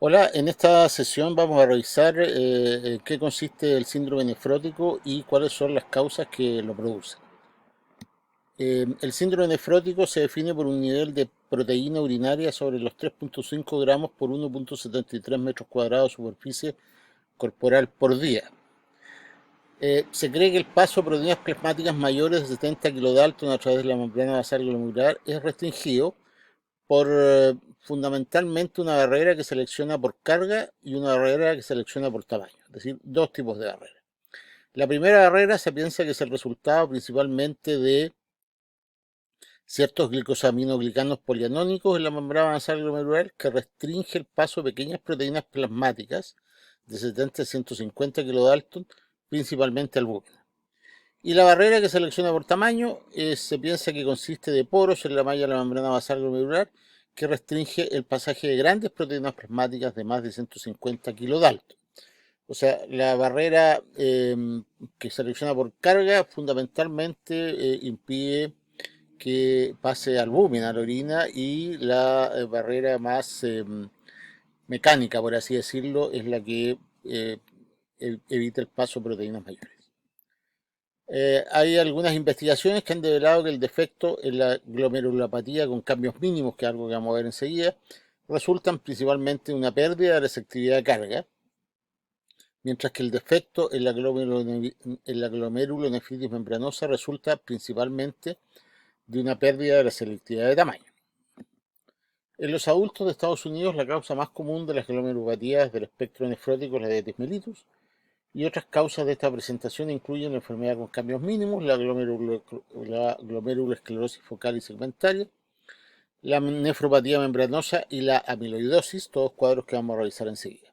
Hola, en esta sesión vamos a revisar en qué consiste el síndrome nefrótico y cuáles son las causas que lo producen. El síndrome nefrótico se define por un nivel de proteína urinaria sobre los 3,5 gramos por 1,73 metros cuadrados de superficie corporal por día. Se cree que el paso de proteínas plasmáticas mayores de 70 kilodalton a través de la membrana basal glomerular es restringido por fundamentalmente una barrera que selecciona por carga y una barrera que selecciona por tamaño, es decir, dos tipos de barreras. La primera barrera se piensa que es el resultado principalmente de ciertos glicosaminoglicanos polianónicos en la membrana basal glomerular que restringe el paso de pequeñas proteínas plasmáticas de 70 a 150 kilodalton, principalmente albúmina. Y la barrera que selecciona por tamaño se piensa que consiste de poros en la malla de la membrana basal glomerular que restringe el pasaje de grandes proteínas plasmáticas de más de 150 kilodalton. O sea, la barrera que selecciona por carga fundamentalmente impide que pase albúmina a la orina y la barrera más mecánica, por así decirlo, es la que eh, evita el paso de proteínas mayores. Hay algunas investigaciones que han develado que el defecto en la glomerulopatía con cambios mínimos, que es algo que vamos a ver enseguida, resultan principalmente de una pérdida de receptividad de carga, mientras que el defecto en la glomerulonefritis membranosa resulta principalmente de una pérdida de la selectividad de tamaño. En los adultos de Estados Unidos, la causa más común de las glomerulopatías del espectro nefrótico es la diabetes mellitus, y otras causas de esta presentación incluyen la enfermedad con cambios mínimos, la glomerulosclerosis focal y segmentaria, la nefropatía membranosa y la amiloidosis, todos cuadros que vamos a revisar enseguida.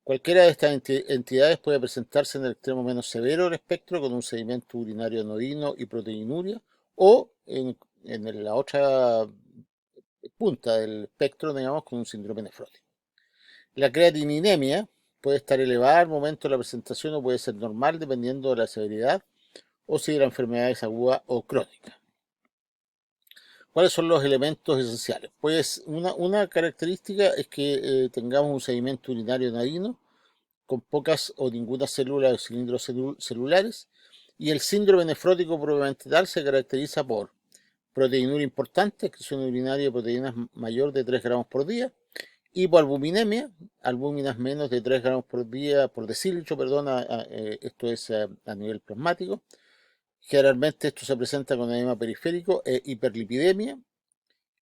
Cualquiera de estas entidades puede presentarse en el extremo menos severo del espectro con un sedimento urinario anodino y proteinuria o en la otra punta del espectro, digamos, con un síndrome nefrótico. La creatininemia puede estar elevada al momento de la presentación o puede ser normal dependiendo de la severidad o si la enfermedad es aguda o crónica. ¿Cuáles son los elementos esenciales? Pues una característica es que tengamos un sedimento urinario anodino con pocas o ninguna célula o cilindros celulares y el síndrome nefrótico propiamente tal se caracteriza por proteinuria importante, excreción urinaria de proteínas mayor de 3 gramos por día, hipoalbuminemia, albúminas menos de 3 gramos por día por decilitro, perdón, esto es a nivel plasmático. Generalmente esto se presenta con edema periférico e hiperlipidemia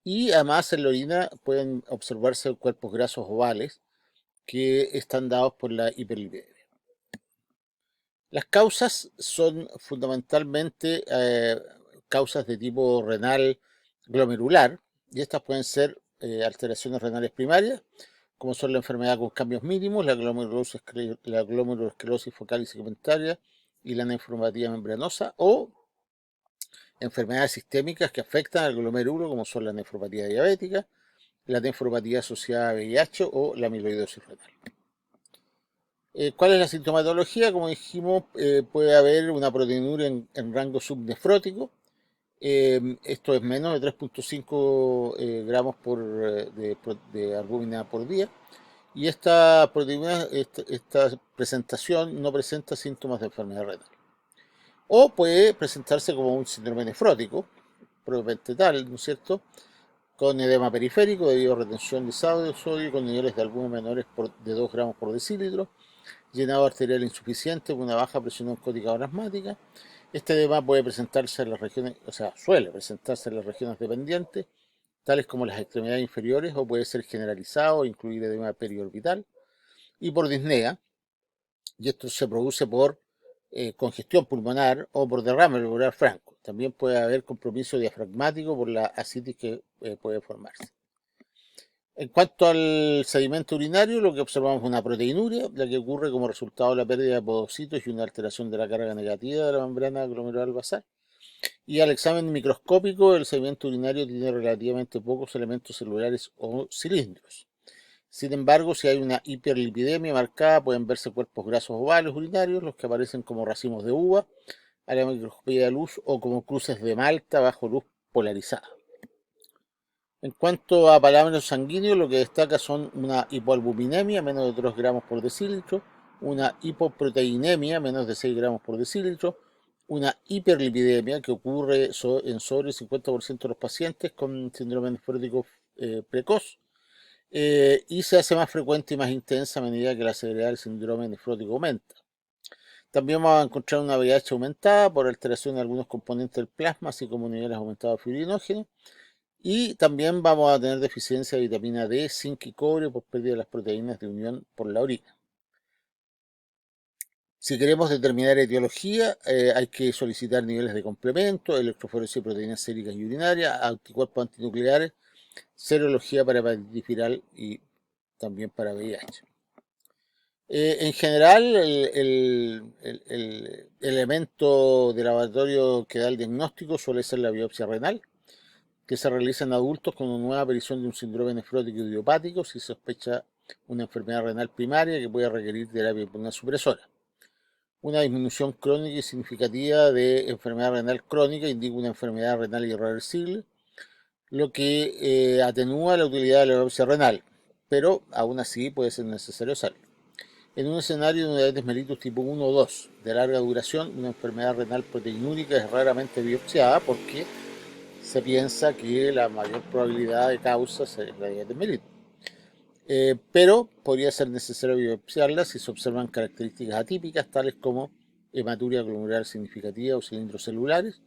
y además en la orina pueden observarse cuerpos grasos ovales que están dados por la hiperlipidemia. Las causas son fundamentalmente causas de tipo renal glomerular y estas pueden ser alteraciones renales primarias, como son la enfermedad con cambios mínimos, la glomerulosclerosis focal y segmentaria y la nefropatía membranosa, o enfermedades sistémicas que afectan al glomérulo, como son la nefropatía diabética, la nefropatía asociada a VIH o la amiloidosis renal. ¿Cuál es la sintomatología? Como dijimos, puede haber una proteinuria en rango subnefrótico. Esto es menos de 3,5 gramos de albúmina por día. Y esta proteína, esta presentación no presenta síntomas de enfermedad renal. O puede presentarse como un síndrome nefrótico, propiamente tal, ¿no es cierto? Con edema periférico debido a retención de sodio con niveles de albúmina menores de 2 gramos por decilitro, llenado arterial insuficiente con una baja presión osmótica o asmática. Este edema puede presentarse en las regiones, o sea, suele presentarse en las regiones dependientes, tales como las extremidades inferiores, o puede ser generalizado o incluir edema periorbital, y por disnea, y esto se produce por congestión pulmonar o por derrame alveolar franco. También puede haber compromiso diafragmático por la ascitis que puede formarse. En cuanto al sedimento urinario, lo que observamos es una proteinuria, la que ocurre como resultado de la pérdida de podocitos y una alteración de la carga negativa de la membrana glomerular basal. Y al examen microscópico, el sedimento urinario tiene relativamente pocos elementos celulares o cilindros. Sin embargo, si hay una hiperlipidemia marcada, pueden verse cuerpos grasos ovales urinarios, los que aparecen como racimos de uva a la microscopía de luz o como cruces de malta bajo luz polarizada. En cuanto a parámetros sanguíneos, lo que destaca son una hipoalbuminemia, menos de 3 gramos por decilitro, una hipoproteinemia, menos de 6 gramos por decilitro, una hiperlipidemia que ocurre en sobre el 50% de los pacientes con síndrome nefrótico precoz, y se hace más frecuente y más intensa a medida que la severidad del síndrome nefrótico aumenta. También vamos a encontrar una VIH aumentada por alteración de algunos componentes del plasma, así como niveles aumentados de fibrinógeno. Y también vamos a tener deficiencia de vitamina D, zinc y cobre por pérdida de las proteínas de unión por la orina. Si queremos determinar etiología, hay que solicitar niveles de complemento, electroforesis de proteínas séricas y urinarias, anticuerpos antinucleares, serología para hepatitis viral y también para VIH. En general, el elemento de laboratorio que da el diagnóstico suele ser la biopsia renal, que se realiza en adultos con una nueva aparición de un síndrome nefrótico idiopático si se sospecha una enfermedad renal primaria que puede requerir terapia inmunosupresora. Una disminución crónica y significativa de enfermedad renal crónica indica una enfermedad renal irreversible, lo que atenúa la utilidad de la biopsia renal, pero aún así puede ser necesario hacerlo. En un escenario de diabetes mellitus tipo 1 o 2 de larga duración, una enfermedad renal proteinúrica es raramente biopsiada porque se piensa que la mayor probabilidad de causa es la diabetes mellitus. Pero podría ser necesario biopsiarla si se observan características atípicas tales como hematuria glomerular significativa o cilindros celulares,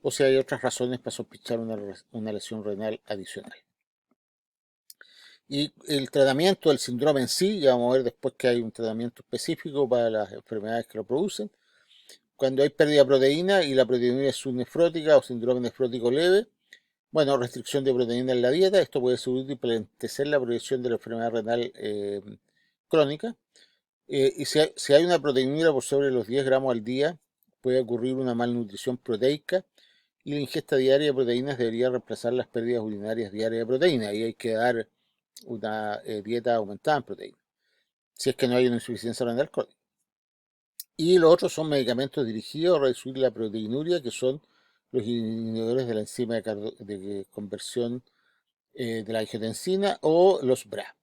o si hay otras razones para sospechar una lesión renal adicional. Y el tratamiento del síndrome en sí, ya vamos a ver después que hay un tratamiento específico para las enfermedades que lo producen. Cuando hay pérdida de proteína y la proteinuria es subnefrótica o síndrome nefrótico leve, bueno, restricción de proteína en la dieta, esto puede ser útil para entecer la progresión de la enfermedad renal crónica. Y si hay una proteinuria por sobre los 10 gramos al día, puede ocurrir una malnutrición proteica y la ingesta diaria de proteínas debería reemplazar las pérdidas urinarias diarias de proteína. Y hay que dar una dieta aumentada en proteína, si es que no hay una insuficiencia renal crónica. Y los otros son medicamentos dirigidos a reducir la proteinuria, que son los inhibidores de la enzima de conversión de la angiotensina o los BRA.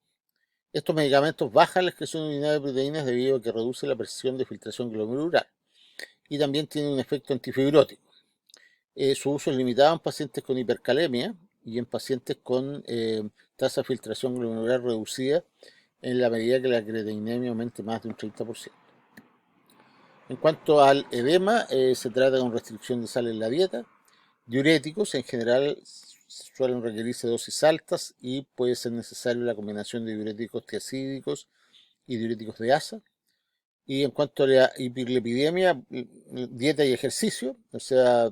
Estos medicamentos bajan la excreción urinaria de proteínas debido a que reduce la presión de filtración glomerular y también tienen un efecto antifibrótico. Su uso es limitado en pacientes con hipercalemia y en pacientes con tasa de filtración glomerular reducida en la medida que la creatinina aumente más de un 30%. En cuanto al edema, se trata de una restricción de sal en la dieta. Diuréticos en general suelen requerirse dosis altas y puede ser necesaria la combinación de diuréticos tiacídicos y diuréticos de asa. Y en cuanto a la hiperlipidemia, dieta y ejercicio, o sea,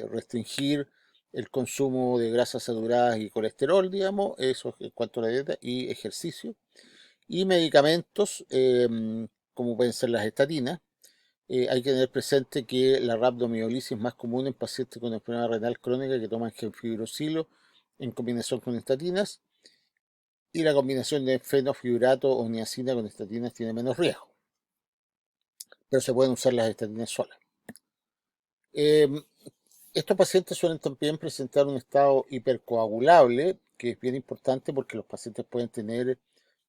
restringir el consumo de grasas saturadas y colesterol, digamos, eso en cuanto a la dieta y ejercicio. Y medicamentos, como pueden ser las estatinas. Hay que tener presente que la rhabdomiolisis es más común en pacientes con enfermedad renal crónica que toman gemfibrosilo en combinación con estatinas, y la combinación de fenofibrato o niacina con estatinas tiene menos riesgo, pero se pueden usar las estatinas solas. Estos pacientes suelen también presentar un estado hipercoagulable, que es bien importante porque los pacientes pueden tener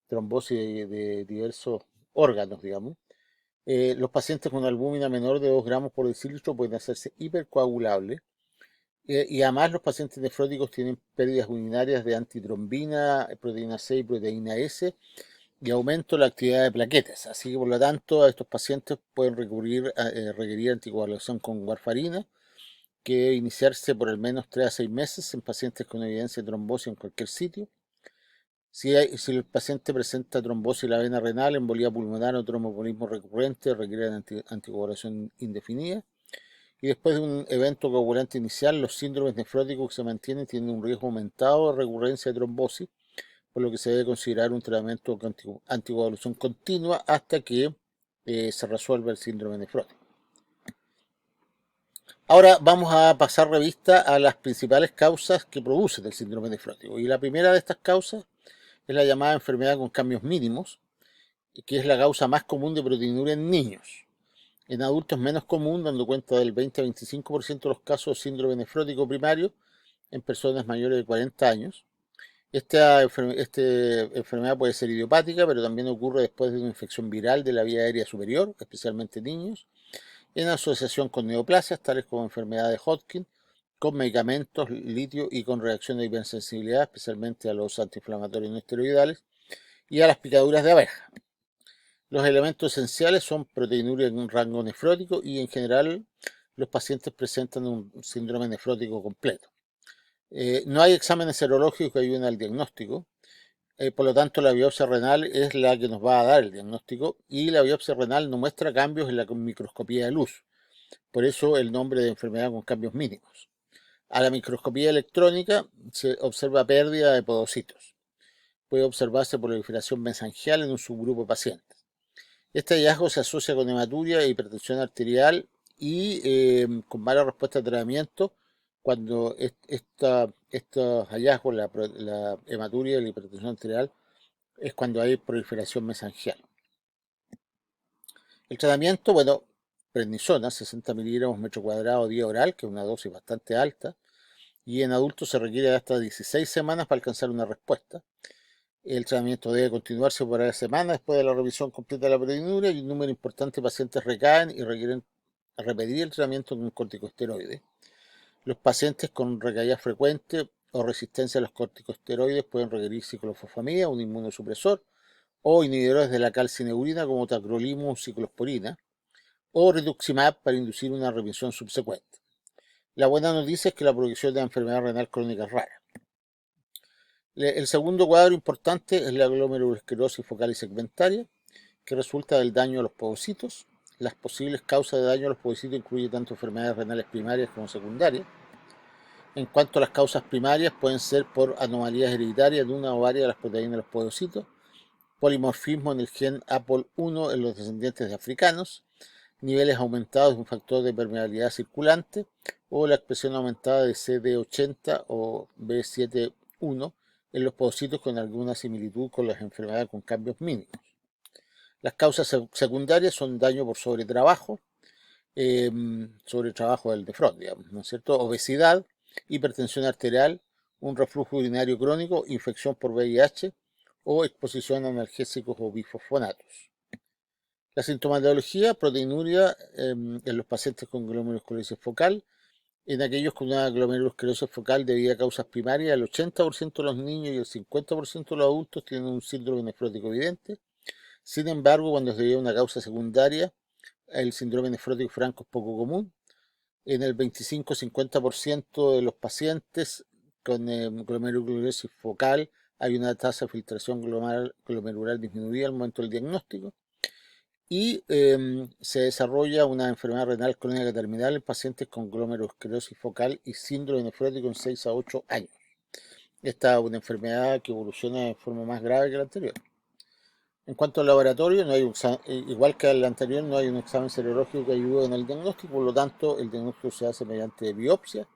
trombosis de diversos órganos, digamos. Los pacientes con albúmina menor de 2 gramos por decilitro pueden hacerse hipercoagulables, y además los pacientes nefróticos tienen pérdidas urinarias de antitrombina, proteína C y proteína S y aumento de la actividad de plaquetas. Así que por lo tanto a estos pacientes pueden requerir anticoagulación con warfarina, que debe iniciarse por al menos 3 a 6 meses en pacientes con evidencia de trombosis en cualquier sitio. Si el paciente presenta trombosis en la vena renal, embolía pulmonar o tromboembolismo recurrente, requieren anticoagulación indefinida. Y después de un evento coagulante inicial, los síndromes nefróticos que se mantienen tienen un riesgo aumentado de recurrencia de trombosis, por lo que se debe considerar un tratamiento con anticoagulación continua hasta que se resuelva el síndrome nefrótico. Ahora vamos a pasar revista a las principales causas que producen el síndrome nefrótico. Y la primera de estas causas es la llamada enfermedad con cambios mínimos, que es la causa más común de proteinuria en niños. En adultos es menos común, dando cuenta del 20 a 25% de los casos de síndrome nefrótico primario, en personas mayores de 40 años. Esta enfermedad puede ser idiopática, pero también ocurre después de una infección viral de la vía aérea superior, especialmente en niños, en asociación con neoplasias, tales como enfermedad de Hodgkin, con medicamentos, litio y con reacción de hipersensibilidad, especialmente a los antiinflamatorios no esteroidales y a las picaduras de abeja. Los elementos esenciales son proteinuria en un rango nefrótico y en general los pacientes presentan un síndrome nefrótico completo. No hay exámenes serológicos que ayuden al diagnóstico, por lo tanto la biopsia renal es la que nos va a dar el diagnóstico y la biopsia renal no muestra cambios en la microscopía de luz, por eso el nombre de enfermedad con cambios mínimos. A la microscopía electrónica se observa pérdida de podocitos. Puede observarse proliferación mesangial en un subgrupo de pacientes. Este hallazgo se asocia con hematuria e hipertensión arterial y con mala respuesta al tratamiento cuando estos hallazgos, la hematuria y la hipertensión arterial, es cuando hay proliferación mesangial. El tratamiento, bueno, prednisona, 60 miligramos metro cuadrado día oral, que es una dosis bastante alta, y en adultos se requiere hasta 16 semanas para alcanzar una respuesta. El tratamiento debe continuarse por varias semanas después de la revisión completa de la proteinuria y un número importante de pacientes recaen y requieren repetir el tratamiento con un corticosteroide. Los pacientes con recaídas frecuentes o resistencia a los corticosteroides pueden requerir ciclofosfamida, un inmunosupresor, o inhibidores de la calcineurina como tacrolimus, ciclosporina, o rituximab para inducir una remisión subsecuente. La buena noticia es que la progresión de la enfermedad renal crónica es rara. El segundo cuadro importante es la glomerulosclerosis focal y segmentaria, que resulta del daño a los podocitos. Las posibles causas de daño a los podocitos incluyen tanto enfermedades renales primarias como secundarias. En cuanto a las causas primarias, pueden ser por anomalías hereditarias de una o varias de las proteínas de los podocitos, polimorfismo en el gen APOL1 en los descendientes de africanos, niveles aumentados de un factor de permeabilidad circulante o la expresión aumentada de CD80 o B71 en los podocitos con alguna similitud con las enfermedades con cambios mínimos. Las causas secundarias son daño por sobretrabajo del nefrón, digamos, ¿no es cierto? Obesidad, hipertensión arterial, un reflujo urinario crónico, infección por VIH o exposición a analgésicos o bifosfonatos. La sintomatología, proteinuria en los pacientes con glomerulosclerosis focal. En aquellos con una glomerulosclerosis focal debido a causas primarias, el 80% de los niños y el 50% de los adultos tienen un síndrome nefrótico evidente. Sin embargo, cuando es debido a una causa secundaria, el síndrome nefrótico franco es poco común. En el 25-50% de los pacientes con glomerulosclerosis focal hay una tasa de filtración glomerular disminuida al momento del diagnóstico y se desarrolla una enfermedad renal crónica terminal en pacientes con glomerulosclerosis focal y síndrome nefrótico en 6 a 8 años. Esta es una enfermedad que evoluciona de forma más grave que la anterior. En cuanto al laboratorio, no hay igual que al anterior, no hay un examen serológico que ayude en el diagnóstico, por lo tanto, el diagnóstico se hace mediante biopsia.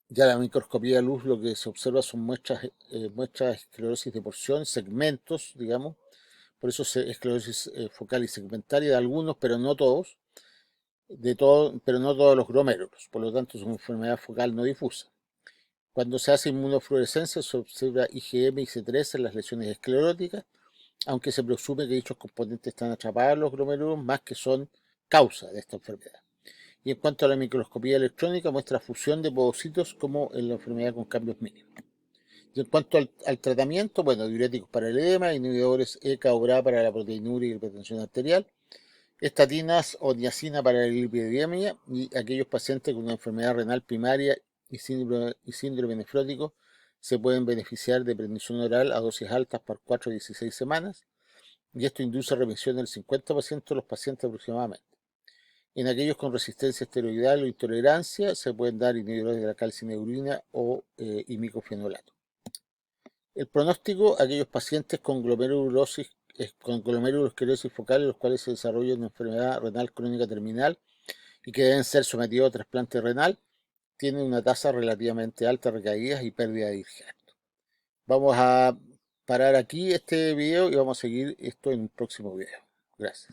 Ya la microscopía de luz lo que se observa son muestras de esclerosis de porción, segmentos, digamos. Por eso es esclerosis focal y segmentaria de algunos, pero no todos, pero no todos los glomérulos. Por lo tanto, es una enfermedad focal no difusa. Cuando se hace inmunofluorescencia, se observa IgM y C3 en las lesiones escleróticas, aunque se presume que dichos componentes están atrapados en los glomérulos más que son causa de esta enfermedad. Y en cuanto a la microscopía electrónica, muestra fusión de podocitos como en la enfermedad con cambios mínimos. Y en cuanto al tratamiento, bueno, diuréticos para el edema, inhibidores ECA o BRA para la proteinuria y la hipertensión arterial, estatinas o niacina para la lipidemia y aquellos pacientes con una enfermedad renal primaria y síndrome nefrótico se pueden beneficiar de prednisona oral a dosis altas por 4 a 16 semanas y esto induce remisión del 50% de los pacientes aproximadamente. En aquellos con resistencia esteroidal o intolerancia se pueden dar inhibidores de la calcineurina o imicofenolato. El pronóstico, aquellos pacientes con glomerulosclerosis focal en los cuales se desarrolla una enfermedad renal crónica terminal y que deben ser sometidos a trasplante renal, tienen una tasa relativamente alta de recaídas y pérdida de digesto. Vamos a parar aquí este video y vamos a seguir esto en un próximo video. Gracias.